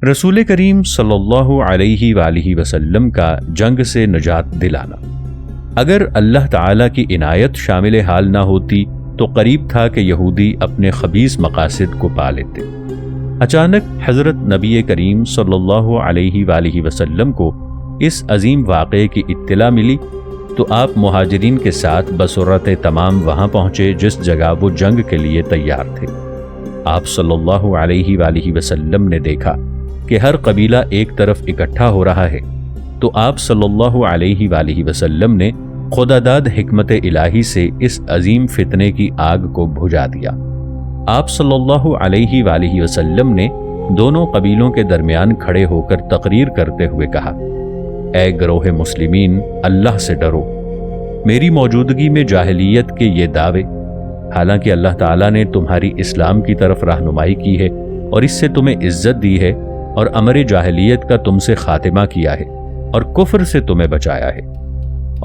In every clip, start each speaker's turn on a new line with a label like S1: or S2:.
S1: رسول کریم صلی اللہ علیہ وآلہ وسلم کا جنگ سے نجات دلانا۔ اگر اللہ تعالیٰ کی عنایت شامل حال نہ ہوتی تو قریب تھا کہ یہودی اپنے خبیث مقاصد کو پا لیتے۔ اچانک حضرت نبی کریم صلی اللہ علیہ وآلہ وسلم کو اس عظیم واقعے کی اطلاع ملی تو آپ مہاجرین کے ساتھ بسرعت تمام وہاں پہنچے جس جگہ وہ جنگ کے لیے تیار تھے۔ آپ صلی اللہ علیہ وآلہ وسلم نے دیکھا کہ ہر قبیلہ ایک طرف اکٹھا ہو رہا ہے، تو آپ صلی اللہ علیہ وآلہ وسلم نے خداداد حکمت الہی سے اس عظیم فتنے کی آگ کو بجھا دیا۔ آپ صلی اللہ علیہ وآلہ وسلم نے دونوں قبیلوں کے درمیان کھڑے ہو کر تقریر کرتے ہوئے کہا، اے گروہ مسلمین، اللہ سے ڈرو۔ میری موجودگی میں جاہلیت کے یہ دعوے، حالانکہ اللہ تعالیٰ نے تمہاری اسلام کی طرف رہنمائی کی ہے اور اس سے تمہیں عزت دی ہے اور امر جاہلیت کا تم سے خاتمہ کیا ہے اور کفر سے تمہیں بچایا ہے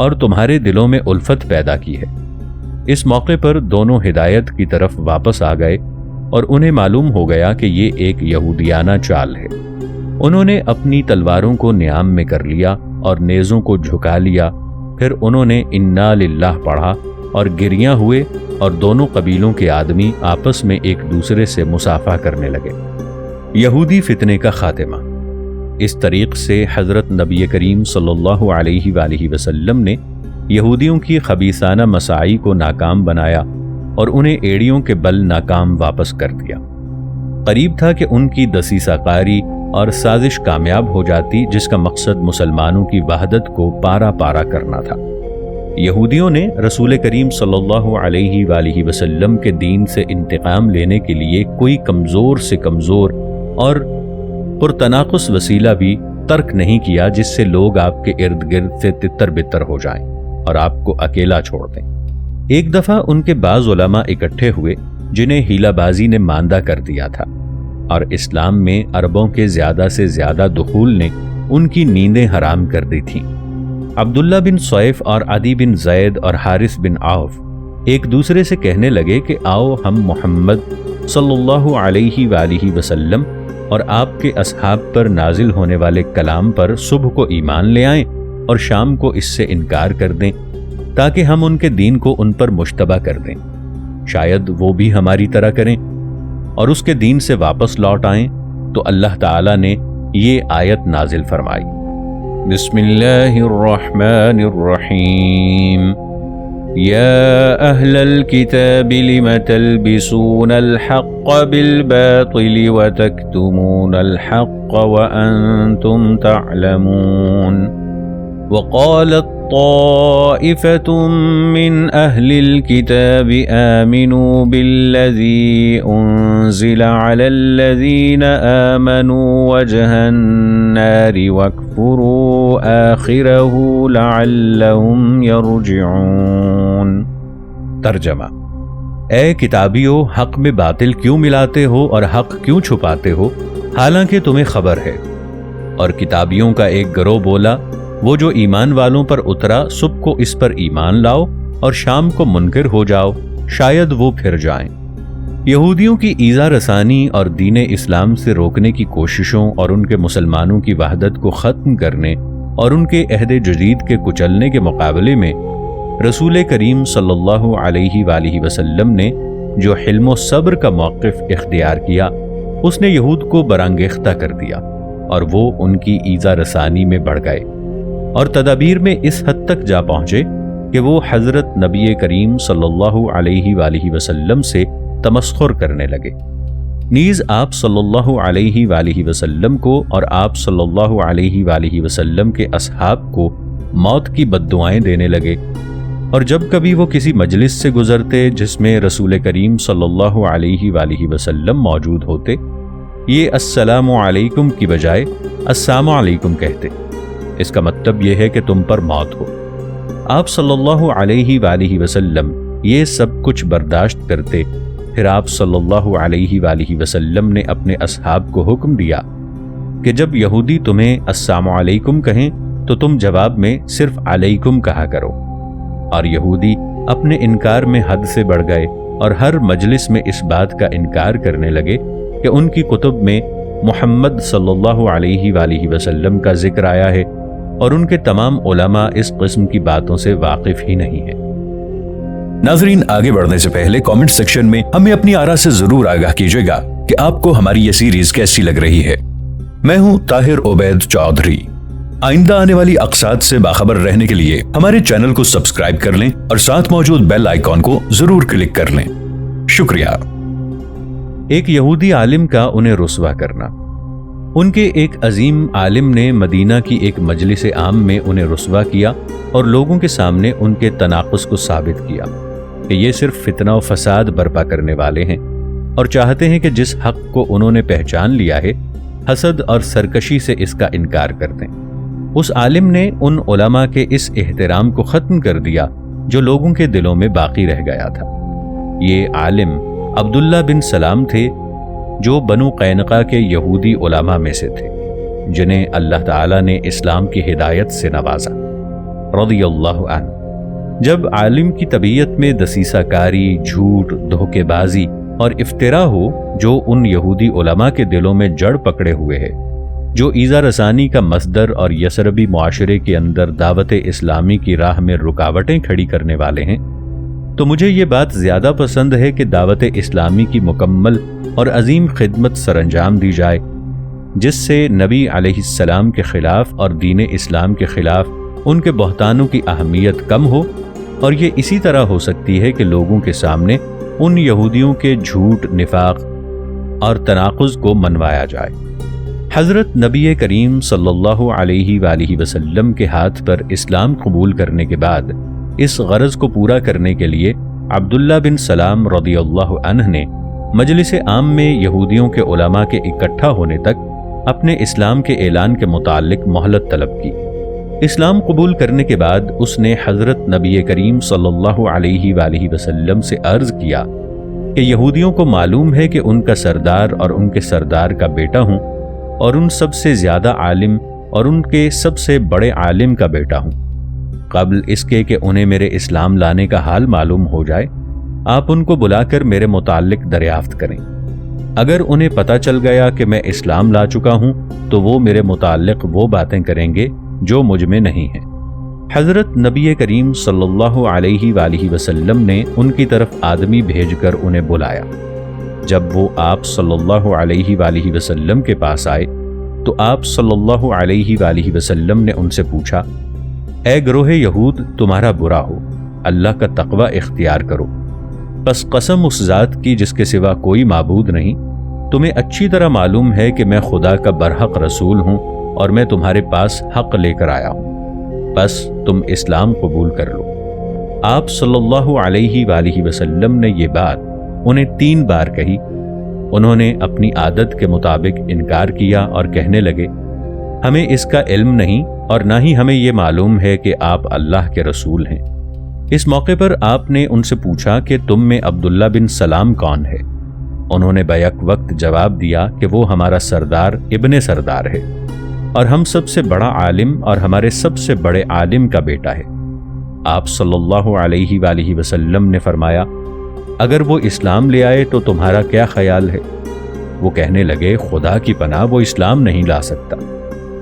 S1: اور تمہارے دلوں میں الفت پیدا کی ہے۔ اس موقع پر دونوں ہدایت کی طرف واپس آ گئے اور انہیں معلوم ہو گیا کہ یہ ایک یہودیانہ چال ہے۔ انہوں نے اپنی تلواروں کو نیام میں کر لیا اور نیزوں کو جھکا لیا، پھر انہوں نے انا للہ پڑھا اور گریاں ہوئے اور دونوں قبیلوں کے آدمی آپس میں ایک دوسرے سے مصافحہ کرنے لگے۔ یہودی فتنے کا خاتمہ۔ اس طریق سے حضرت نبی کریم صلی اللہ علیہ وآلہ وسلم نے یہودیوں کی خبیثانہ مساعی کو ناکام بنایا اور انہیں ایڑیوں کے بل ناکام واپس کر دیا۔ قریب تھا کہ ان کی دسیسہ کاری اور سازش کامیاب ہو جاتی جس کا مقصد مسلمانوں کی وحدت کو پارا پارا کرنا تھا۔ یہودیوں نے رسول کریم صلی اللہ علیہ وآلہ وسلم کے دین سے انتقام لینے کے لیے کوئی کمزور سے کمزور اور پرتناقض وسیلہ بھی ترک نہیں کیا جس سے لوگ آپ کے ارد گرد سے تتر بتر ہو جائیں اور آپ کو اکیلا چھوڑ دیں۔ ایک دفعہ ان کے بعض علماء اکٹھے ہوئے جنہیں ہیلہ بازی نے ماندہ کر دیا تھا، اور اسلام میں عربوں کے زیادہ سے زیادہ دخول نے ان کی نیندیں حرام کر دی تھیں۔ عبداللہ بن سیف اور عدی بن زید اور حارث بن عوف ایک دوسرے سے کہنے لگے کہ آؤ ہم محمد صلی اللہ علیہ وآلہ وسلم اور آپ کے اصحاب پر نازل ہونے والے کلام پر صبح کو ایمان لے آئیں اور شام کو اس سے انکار کر دیں تاکہ ہم ان کے دین کو ان پر مشتبہ کر دیں، شاید وہ بھی ہماری طرح کریں اور اس کے دین سے واپس لوٹ آئیں۔ تو اللہ تعالیٰ نے یہ آیت نازل فرمائی، بسم اللہ الرحمن الرحیم، یا اہل الکتاب لم تلبسون الحق بالباطل وتکتمون الحق وانتم تعلمون، وقالت طائفة من أهل الكتاب آمنوا بالذي أنزل على الذين آمنوا وجه النار واكفروا آخره لعلهم يرجعون۔ ترجمہ: اے کتابیو، حق میں باطل کیوں ملاتے ہو اور حق کیوں چھپاتے ہو حالانکہ تمہیں خبر ہے؟ اور کتابیوں کا ایک گروہ بولا، وہ جو ایمان والوں پر اترا صبح کو اس پر ایمان لاؤ اور شام کو منکر ہو جاؤ، شاید وہ پھر جائیں۔ یہودیوں کی ایذا رسانی اور دین اسلام سے روکنے کی کوششوں اور ان کے مسلمانوں کی وحدت کو ختم کرنے اور ان کے عہد جدید کے کچلنے کے مقابلے میں رسول کریم صلی اللہ علیہ وآلہ وسلم نے جو حلم و صبر کا موقف اختیار کیا، اس نے یہود کو برانگیختہ کر دیا اور وہ ان کی ایذا رسانی میں بڑھ گئے اور تدابیر میں اس حد تک جا پہنچے کہ وہ حضرت نبی کریم صلی اللہ علیہ وآلہ وسلم سے تمسخر کرنے لگے۔ نیز آپ صلی اللہ علیہ وآلہ وسلم کو اور آپ صلی اللہ علیہ وآلہ وسلم کے اصحاب کو موت کی بد دعائیں دینے لگے، اور جب کبھی وہ کسی مجلس سے گزرتے جس میں رسول کریم صلی اللہ علیہ وآلہ وسلم موجود ہوتے، یہ السلام علیکم کی بجائے السلام علیکم کہتے۔ اس کا مطلب یہ ہے کہ تم پر موت ہو۔ آپ صلی اللہ علیہ وآلہ وسلم یہ سب کچھ برداشت کرتے، پھر آپ صلی اللہ علیہ وآلہ وسلم نے اپنے اصحاب کو حکم دیا کہ جب یہودی تمہیں السلام علیکم کہیں تو تم جواب میں صرف علیکم کہا کرو، اور یہودی اپنے انکار میں حد سے بڑھ گئے اور ہر مجلس میں اس بات کا انکار کرنے لگے کہ ان کی کتب میں محمد صلی اللہ علیہ وآلہ وسلم کا ذکر آیا ہے اور ان کے تمام علماء اس قسم کی باتوں سے واقف ہی نہیں ہیں۔
S2: ناظرین، آگے بڑھنے سے پہلے کامنٹ سیکشن میں ہمیں اپنی آراء سے ضرور آگاہ کیجیے گا کہ آپ کو ہماری یہ سیریز کیسی لگ رہی ہے۔ میں ہوں طاہر عبید چودھری۔ آئندہ آنے والی اقساط سے باخبر رہنے کے لیے ہمارے چینل کو سبسکرائب کر لیں اور ساتھ موجود بیل آئیکن کو ضرور کلک کر لیں۔ شکریہ۔
S1: ایک یہودی عالم کا انہیں رسوا کرنا۔ ان کے ایک عظیم عالم نے مدینہ کی ایک مجلس عام میں انہیں رسوا کیا اور لوگوں کے سامنے ان کے تناقض کو ثابت کیا کہ یہ صرف فتنہ و فساد برپا کرنے والے ہیں اور چاہتے ہیں کہ جس حق کو انہوں نے پہچان لیا ہے حسد اور سرکشی سے اس کا انکار کر دیں۔ اس عالم نے ان علماء کے اس احترام کو ختم کر دیا جو لوگوں کے دلوں میں باقی رہ گیا تھا۔ یہ عالم عبداللہ بن سلام تھے جو بنو قینقاع کے یہودی علماء میں سے تھے جنہیں اللہ تعالیٰ نے اسلام کی ہدایت سے نوازا رضی اللہ عنہ۔ جب عالم کی طبیعت میں دسیسہ کاری، جھوٹ، دھوکے بازی اور افتراء ہو جو ان یہودی علماء کے دلوں میں جڑ پکڑے ہوئے ہے، جو ایذا رسانی کا مصدر اور یثربی معاشرے کے اندر دعوت اسلامی کی راہ میں رکاوٹیں کھڑی کرنے والے ہیں، تو مجھے یہ بات زیادہ پسند ہے کہ دعوت اسلامی کی مکمل اور عظیم خدمت سر انجام دی جائے، جس سے نبی علیہ السلام کے خلاف اور دین اسلام کے خلاف ان کے بہتانوں کی اہمیت کم ہو، اور یہ اسی طرح ہو سکتی ہے کہ لوگوں کے سامنے ان یہودیوں کے جھوٹ، نفاق اور تناقض کو منوایا جائے۔ حضرت نبی کریم صلی اللہ علیہ وآلہ وسلم کے ہاتھ پر اسلام قبول کرنے کے بعد اس غرض کو پورا کرنے کے لیے عبداللہ بن سلام رضی اللہ عنہ نے مجلس عام میں یہودیوں کے علماء کے اکٹھا ہونے تک اپنے اسلام کے اعلان کے متعلق مہلت طلب کی۔ اسلام قبول کرنے کے بعد اس نے حضرت نبی کریم صلی اللہ علیہ وآلہ وسلم سے عرض کیا کہ یہودیوں کو معلوم ہے کہ ان کا سردار اور ان کے سردار کا بیٹا ہوں اور ان سب سے زیادہ عالم اور ان کے سب سے بڑے عالم کا بیٹا ہوں۔ قبل اس کے کہ انہیں میرے اسلام لانے کا حال معلوم ہو جائے، آپ ان کو بلا کر میرے متعلق دریافت کریں۔ اگر انہیں پتہ چل گیا کہ میں اسلام لا چکا ہوں تو وہ میرے متعلق وہ باتیں کریں گے جو مجھ میں نہیں ہیں۔ حضرت نبی کریم صلی اللہ علیہ وآلہ وسلم نے ان کی طرف آدمی بھیج کر انہیں بلایا۔ جب وہ آپ صلی اللہ علیہ وآلہ وسلم کے پاس آئے تو آپ صلی اللہ علیہ وآلہ وسلم نے ان سے پوچھا، اے گروہ یہود، تمہارا برا ہو، اللہ کا تقوی اختیار کرو۔ پس قسم اس ذات کی جس کے سوا کوئی معبود نہیں، تمہیں اچھی طرح معلوم ہے کہ میں خدا کا برحق رسول ہوں اور میں تمہارے پاس حق لے کر آیا ہوں، بس تم اسلام قبول کر لو۔ آپ صلی اللہ علیہ وآلہ وسلم نے یہ بات انہیں 3 بار کہی۔ انہوں نے اپنی عادت کے مطابق انکار کیا اور کہنے لگے، ہمیں اس کا علم نہیں اور نہ ہی ہمیں یہ معلوم ہے کہ آپ اللہ کے رسول ہیں۔ اس موقع پر آپ نے ان سے پوچھا کہ تم میں عبداللہ بن سلام کون ہے؟ انہوں نے بیک وقت جواب دیا کہ وہ ہمارا سردار ابن سردار ہے اور ہم سب سے بڑا عالم اور ہمارے سب سے بڑے عالم کا بیٹا ہے۔ آپ صلی اللہ علیہ وآلہ وسلم نے فرمایا، اگر وہ اسلام لے آئے تو تمہارا کیا خیال ہے؟ وہ کہنے لگے، خدا کی پناہ، وہ اسلام نہیں لا سکتا۔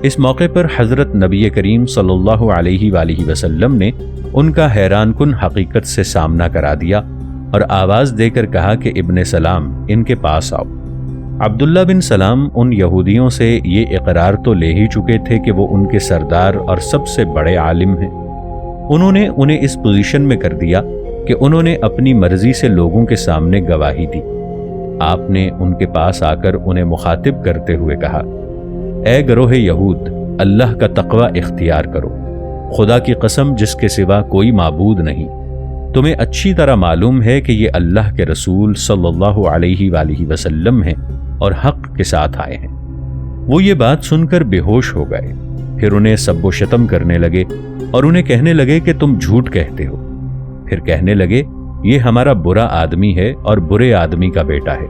S1: اس موقع پر حضرت نبی کریم صلی اللہ علیہ وآلہ وسلم نے ان کا حیران کن حقیقت سے سامنا کرا دیا اور آواز دے کر کہا کہ ابن سلام، ان کے پاس آؤ۔ عبداللہ بن سلام ان یہودیوں سے یہ اقرار تو لے ہی چکے تھے کہ وہ ان کے سردار اور سب سے بڑے عالم ہیں۔ انہوں نے انہیں اس پوزیشن میں کر دیا کہ انہوں نے اپنی مرضی سے لوگوں کے سامنے گواہی دی۔ آپ نے ان کے پاس آ کر انہیں مخاطب کرتے ہوئے کہا، اے گروہ یہود، اللہ کا تقوی اختیار کرو۔ خدا کی قسم جس کے سوا کوئی معبود نہیں، تمہیں اچھی طرح معلوم ہے کہ یہ اللہ کے رسول صلی اللہ علیہ وآلہ وسلم ہیں اور حق کے ساتھ آئے ہیں۔ وہ یہ بات سن کر بے ہوش ہو گئے، پھر انہیں سب و شتم کرنے لگے اور انہیں کہنے لگے کہ تم جھوٹ کہتے ہو۔ پھر کہنے لگے، یہ ہمارا برا آدمی ہے اور برے آدمی کا بیٹا ہے۔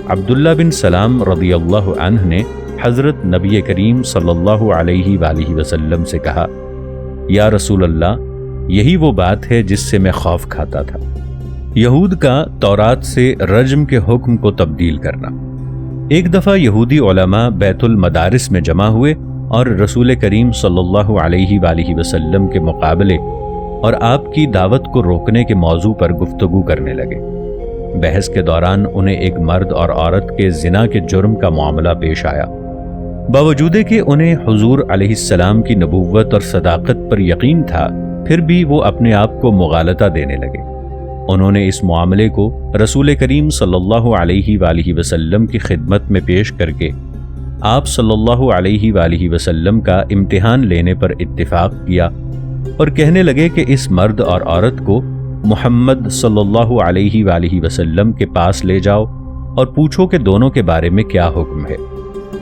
S1: عبداللہ بن سلام رضی اللہ عنہ نے حضرت نبی کریم صلی اللہ علیہ وآلہ وسلم سے کہا، یا رسول اللہ، یہی وہ بات ہے جس سے میں خوف کھاتا تھا۔ یہود کا تورات سے رجم کے حکم کو تبدیل کرنا۔ ایک دفعہ یہودی علماء بیت المدارس میں جمع ہوئے اور رسول کریم صلی اللہ علیہ وآلہ وسلم کے مقابلے اور آپ کی دعوت کو روکنے کے موضوع پر گفتگو کرنے لگے۔ بحث کے دوران انہیں ایک مرد اور عورت کے زنا کے جرم کا معاملہ پیش آیا۔ باوجود کہ انہیں حضور علیہ السلام کی نبوت اور صداقت پر یقین تھا، پھر بھی وہ اپنے آپ کو مغالطہ دینے لگے۔ انہوں نے اس معاملے کو رسول کریم صلی اللہ علیہ وآلہ وسلم کی خدمت میں پیش کر کے آپ صلی اللہ علیہ وآلہ وسلم کا امتحان لینے پر اتفاق کیا اور کہنے لگے کہ اس مرد اور عورت کو محمد صلی اللہ علیہ وآلہ وسلم کے پاس لے جاؤ اور پوچھو کہ دونوں کے بارے میں کیا حکم ہے،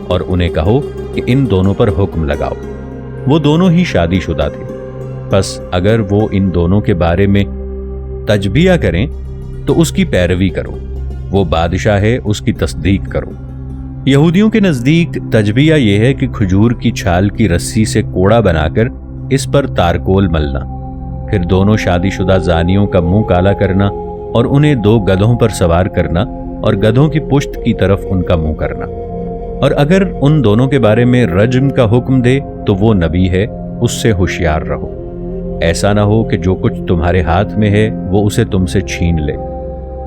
S1: اور انہیں کہو کہ ان دونوں پر حکم لگاؤ۔ وہ دونوں ہی شادی شدہ تھے، پس اگر وہ ان دونوں کے بارے میں تجبیہ کریں تو اس کی پیروی کرو، وہ بادشاہ ہے، اس کی تصدیق کرو۔ یہودیوں کے نزدیک تجبیہ یہ ہے کہ کھجور کی چھال کی رسی سے کوڑا بنا کر اس پر تارکول ملنا، پھر دونوں شادی شدہ زانیوں کا منہ کالا کرنا اور انہیں 2 گدھوں پر سوار کرنا اور گدھوں کی پشت کی طرف ان کا منہ کرنا، اور اگر ان دونوں کے بارے میں رجم کا حکم دے تو وہ نبی ہے، اس سے ہوشیار رہو، ایسا نہ ہو کہ جو کچھ تمہارے ہاتھ میں ہے وہ اسے تم سے چھین لے۔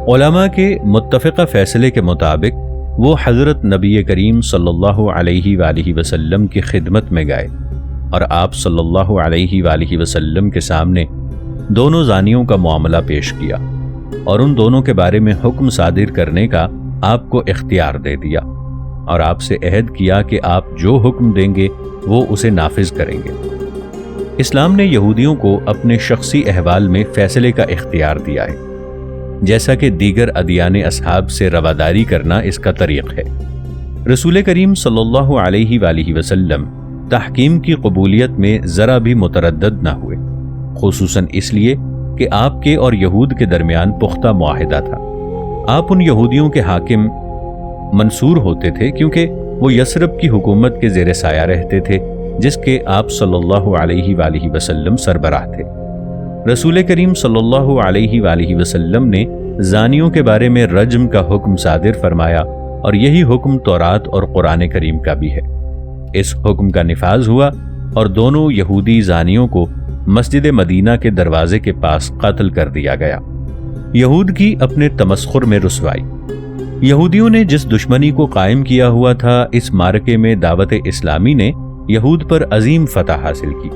S1: علماء کے متفقہ فیصلے کے مطابق وہ حضرت نبی کریم صلی اللہ علیہ وآلہ وسلم کی خدمت میں گئے اور آپ صلی اللہ علیہ وآلہ وسلم کے سامنے دونوں زانیوں کا معاملہ پیش کیا اور ان دونوں کے بارے میں حکم صادر کرنے کا آپ کو اختیار دے دیا، اور آپ سے عہد کیا کہ آپ جو حکم دیں گے وہ اسے نافذ کریں گے۔ اسلام نے یہودیوں کو اپنے شخصی احوال میں فیصلے کا اختیار دیا ہے، جیسا کہ دیگر ادیان اصحاب سے رواداری کرنا اس کا طریق ہے۔ رسول کریم صلی اللہ علیہ وآلہ وسلم تحکیم کی قبولیت میں ذرا بھی متردد نہ ہوئے، خصوصاً اس لیے کہ آپ کے اور یہود کے درمیان پختہ معاہدہ تھا۔ آپ ان یہودیوں کے حاکم منصور ہوتے تھے کیونکہ وہ یثرب کی حکومت کے زیر سایہ رہتے تھے، جس کے آپ صلی اللہ علیہ وآلہ وسلم سربراہ تھے۔ رسول کریم صلی اللہ علیہ وآلہ وسلم نے زانیوں کے بارے میں رجم کا حکم صادر فرمایا، اور یہی حکم تورات اور قرآن کریم کا بھی ہے۔ اس حکم کا نفاذ ہوا اور دونوں یہودی زانیوں کو مسجد مدینہ کے دروازے کے پاس قتل کر دیا گیا۔ یہود کی اپنے تمسخر میں رسوائی۔ یہودیوں نے جس دشمنی کو قائم کیا ہوا تھا، اس مارکے میں دعوت اسلامی نے یہود پر عظیم فتح حاصل کی۔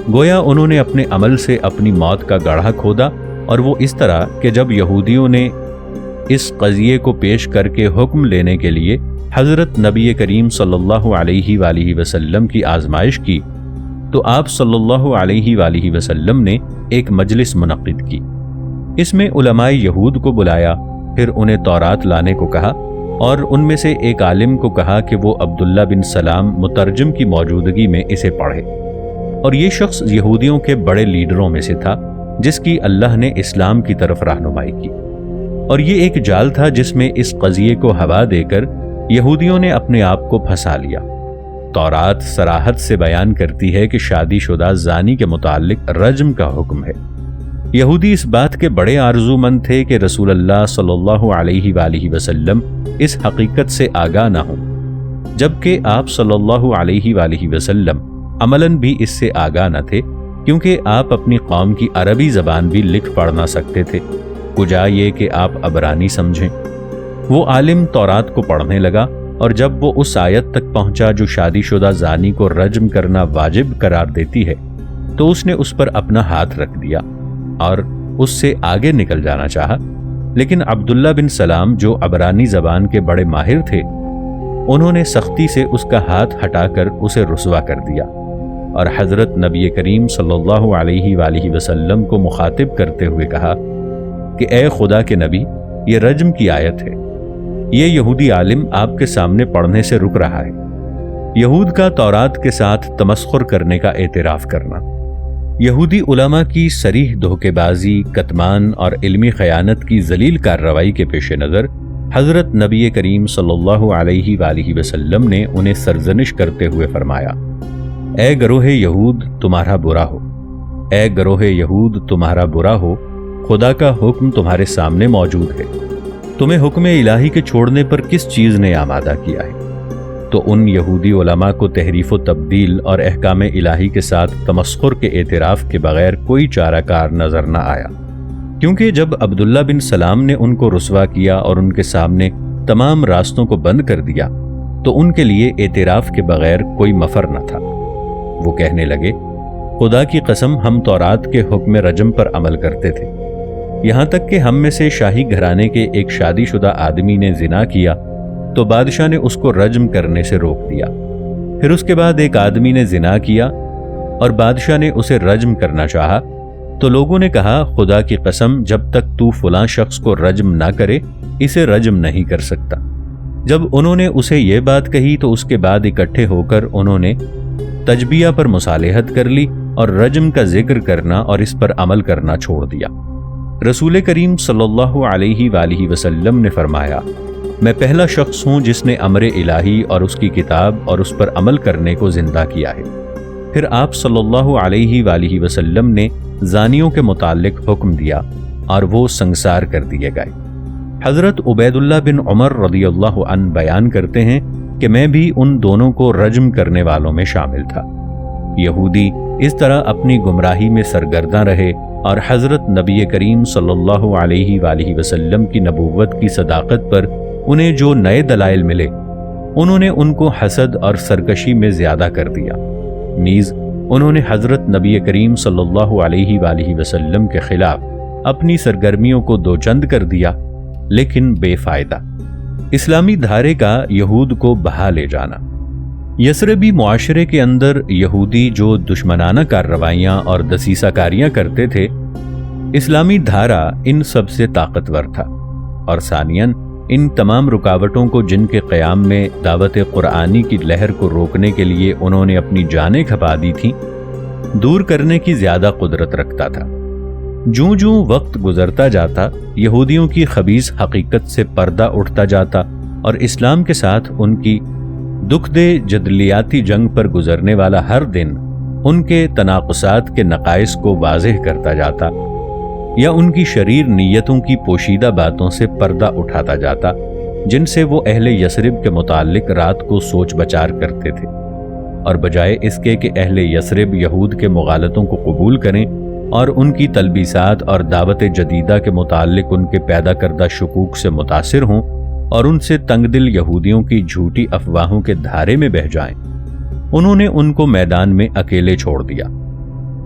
S1: گویا انہوں نے اپنے عمل سے اپنی موت کا گڑھا کھودا، اور وہ اس طرح کہ جب یہودیوں نے اس قضیے کو پیش کر کے حکم لینے کے لیے حضرت نبی کریم صلی اللہ علیہ وآلہ وسلم کی آزمائش کی، تو آپ صلی اللہ علیہ وآلہ وسلم نے ایک مجلس منعقد کی۔ اس میں علماء یہود کو بلایا، پھر انہیں تورات لانے کو کہا، اور ان میں سے ایک عالم کو کہا کہ وہ عبداللہ بن سلام مترجم کی موجودگی میں اسے پڑھے، اور یہ شخص یہودیوں کے بڑے لیڈروں میں سے تھا جس کی اللہ نے اسلام کی طرف رہنمائی کی، اور یہ ایک جال تھا جس میں اس قضیے کو ہوا دے کر یہودیوں نے اپنے آپ کو پھنسا لیا۔ تورات صراحت سے بیان کرتی ہے کہ شادی شدہ زانی کے متعلق رجم کا حکم ہے۔ یہودی اس بات کے بڑے آرزو مند تھے کہ رسول اللہ صلی اللہ علیہ وآلہ وسلم اس حقیقت سے آگاہ نہ ہوں، جبکہ آپ صلی اللہ علیہ وآلہ وسلم عملاً بھی اس سے آگاہ نہ تھے، کیونکہ آپ اپنی قوم کی عربی زبان بھی لکھ پڑھ نہ سکتے تھے، کجا یہ کہ آپ عبرانی سمجھیں۔ وہ عالم تورات کو پڑھنے لگا، اور جب وہ اس آیت تک پہنچا جو شادی شدہ زانی کو رجم کرنا واجب قرار دیتی ہے، تو اس نے اس پر اپنا ہاتھ رکھ دیا اور اس سے آگے نکل جانا چاہا، لیکن عبداللہ بن سلام جو عبرانی زبان کے بڑے ماہر تھے، انہوں نے سختی سے اس کا ہاتھ ہٹا کر اسے رسوا کر دیا، اور حضرت نبی کریم صلی اللہ علیہ وآلہ وسلم کو مخاطب کرتے ہوئے کہا کہ اے خدا کے نبی، یہ رجم کی آیت ہے، یہ یہودی عالم آپ کے سامنے پڑھنے سے رک رہا ہے۔ یہود کا تورات کے ساتھ تمسخر کرنے کا اعتراف کرنا۔ یہودی علماء کی صریح دھوکے بازی، کتمان اور علمی خیانت کی ذلیل کارروائی کے پیش نظر حضرت نبی کریم صلی اللہ علیہ وآلہ وسلم نے انہیں سرزنش کرتے ہوئے فرمایا، اے گروہ یہود تمہارا برا ہو، اے گروہ یہود تمہارا برا ہو، خدا کا حکم تمہارے سامنے موجود ہے، تمہیں حکم الہی کے چھوڑنے پر کس چیز نے آمادہ کیا ہے؟ تو ان یہودی علماء کو تحریف و تبدیل اور احکام الہی کے ساتھ تمسخر کے اعتراف کے بغیر کوئی چارہ کار نظر نہ آیا، کیونکہ جب عبداللہ بن سلام نے ان کو رسوا کیا اور ان کے سامنے تمام راستوں کو بند کر دیا تو ان کے لیے اعتراف کے بغیر کوئی مفر نہ تھا۔ وہ کہنے لگے، خدا کی قسم ہم تورات کے حکم رجم پر عمل کرتے تھے، یہاں تک کہ ہم میں سے شاہی گھرانے کے ایک شادی شدہ آدمی نے زنا کیا تو بادشاہ نے اس کو رجم کرنے سے روک دیا۔ پھر اس کے بعد ایک آدمی نے زنا کیا اور بادشاہ نے اسے رجم کرنا چاہا تو لوگوں نے کہا، خدا کی قسم جب تک تو فلاں شخص کو رجم نہ کرے اسے رجم نہیں کر سکتا۔ جب انہوں نے اسے یہ بات کہی تو اس کے بعد اکٹھے ہو کر انہوں نے تجبیہ پر مصالحت کر لی اور رجم کا ذکر کرنا اور اس پر عمل کرنا چھوڑ دیا۔ رسول کریم صلی اللہ علیہ وآلہ وسلم نے فرمایا، میں پہلا شخص ہوں جس نے امر الہی اور اس کی کتاب اور اس پر عمل کرنے کو زندہ کیا ہے۔ پھر آپ صلی اللہ علیہ وآلہ وسلم نے زانیوں کے متعلق حکم دیا اور وہ سنگسار کر دیے گئے۔ حضرت عبید اللہ بن عمر رضی اللہ عنہ بیان کرتے ہیں کہ میں بھی ان دونوں کو رجم کرنے والوں میں شامل تھا۔ یہودی اس طرح اپنی گمراہی میں سرگرداں رہے اور حضرت نبی کریم صلی اللہ علیہ وآلہ وسلم کی نبوت کی صداقت پر انہیں جو نئے دلائل ملے انہوں نے ان کو حسد اور سرکشی میں زیادہ کر دیا۔ نیز انہوں نے حضرت نبی کریم صلی اللہ علیہ وآلہ وسلم کے خلاف اپنی سرگرمیوں کو دوچند کر دیا، لیکن بے فائدہ۔ اسلامی دھارے کا یہود کو بہا لے جانا۔ یثربی معاشرے کے اندر یہودی جو دشمنانہ کارروائیاں اور دسیسہ کاریاں کرتے تھے، اسلامی دھارا ان سب سے طاقتور تھا، اور ثانیاً ان تمام رکاوٹوں کو جن کے قیام میں دعوت قرآنی کی لہر کو روکنے کے لیے انہوں نے اپنی جانیں کھپا دی تھیں، دور کرنے کی زیادہ قدرت رکھتا تھا۔ جوں جوں وقت گزرتا جاتا یہودیوں کی خبیث حقیقت سے پردہ اٹھتا جاتا اور اسلام کے ساتھ ان کی دکھ دہ جدلیاتی جنگ پر گزرنے والا ہر دن ان کے تناقضات کے نقائص کو واضح کرتا جاتا یا ان کی شریر نیتوں کی پوشیدہ باتوں سے پردہ اٹھاتا جاتا جن سے وہ اہل یثرب کے متعلق رات کو سوچ بچار کرتے تھے، اور بجائے اس کے کہ اہل یثرب یہود کے مغالطوں کو قبول کریں اور ان کی تلبیسات اور دعوت جدیدہ کے متعلق ان کے پیدا کردہ شکوک سے متاثر ہوں اور ان سے تنگ دل یہودیوں کی جھوٹی افواہوں کے دھارے میں بہہ جائیں، انہوں نے ان کو میدان میں اکیلے چھوڑ دیا۔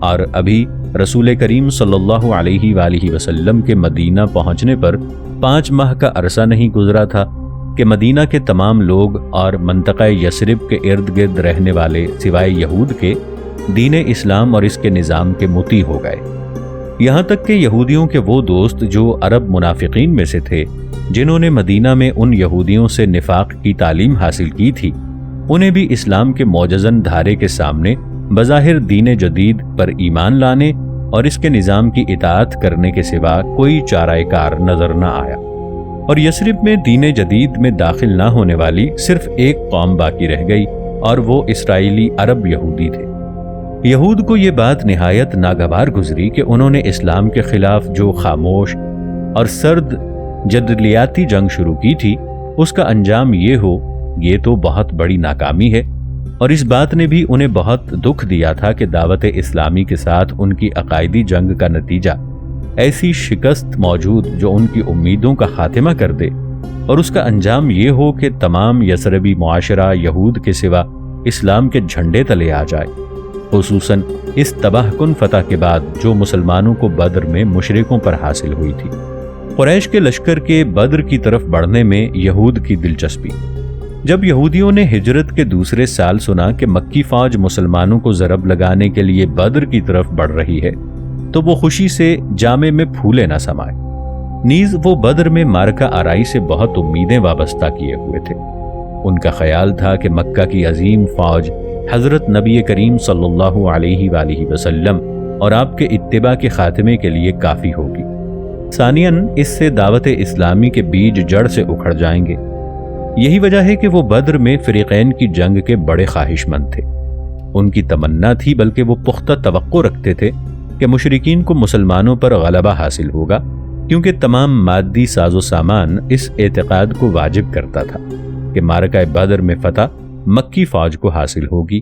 S1: اور ابھی رسول کریم صلی اللہ علیہ وآلہ وسلم کے مدینہ پہنچنے پر 5 ماہ کا عرصہ نہیں گزرا تھا کہ مدینہ کے تمام لوگ اور منطقہ یثرب کے ارد گرد رہنے والے سوائے یہود کے دین اسلام اور اس کے نظام کے مطیع ہو گئے، یہاں تک کہ یہودیوں کے وہ دوست جو عرب منافقین میں سے تھے جنہوں نے مدینہ میں ان یہودیوں سے نفاق کی تعلیم حاصل کی تھی، انہیں بھی اسلام کے معجزن دھارے کے سامنے بظاہر دین جدید پر ایمان لانے اور اس کے نظام کی اطاعت کرنے کے سوا کوئی چارہ کار نظر نہ آیا، اور یثرب میں دین جدید میں داخل نہ ہونے والی صرف ایک قوم باقی رہ گئی اور وہ اسرائیلی عرب یہودی تھے۔ یہود کو یہ بات نہایت ناگوار گزری کہ انہوں نے اسلام کے خلاف جو خاموش اور سرد جدلیاتی جنگ شروع کی تھی اس کا انجام یہ ہو، یہ تو بہت بڑی ناکامی ہے، اور اس بات نے بھی انہیں بہت دکھ دیا تھا کہ دعوت اسلامی کے ساتھ ان کی عقائدی جنگ کا نتیجہ ایسی شکست موجود جو ان کی امیدوں کا خاتمہ کر دے، اور اس کا انجام یہ ہو کہ تمام یثربی معاشرہ یہود کے سوا اسلام کے جھنڈے تلے آ جائے، خصوصاً اس تباہ کن فتح کے بعد جو مسلمانوں کو بدر میں مشرکوں پر حاصل ہوئی تھی۔ قریش کے لشکر کے بدر کی طرف بڑھنے میں یہود کی دلچسپی۔ جب یہودیوں نے ہجرت کے دوسرے سال سنا کہ مکی فوج مسلمانوں کو ضرب لگانے کے لیے بدر کی طرف بڑھ رہی ہے تو وہ خوشی سے جامے میں پھولے نہ سمائے، نیز وہ بدر میں مارکہ آرائی سے بہت امیدیں وابستہ کیے ہوئے تھے۔ ان کا خیال تھا کہ مکہ کی عظیم فوج حضرت نبی کریم صلی اللہ علیہ وآلہ وسلم اور آپ کے اتباع کے خاتمے کے لیے کافی ہوگی، ثانیاً اس سے دعوت اسلامی کے بیج جڑ سے اکھڑ جائیں گے۔ یہی وجہ ہے کہ وہ بدر میں فریقین کی جنگ کے بڑے خواہش مند تھے۔ ان کی تمنا تھی، بلکہ وہ پختہ توقع رکھتے تھے کہ مشرکین کو مسلمانوں پر غلبہ حاصل ہوگا کیونکہ تمام مادی ساز و سامان اس اعتقاد کو واجب کرتا تھا کہ معرکہ بدر میں فتح مکی فوج کو حاصل ہوگی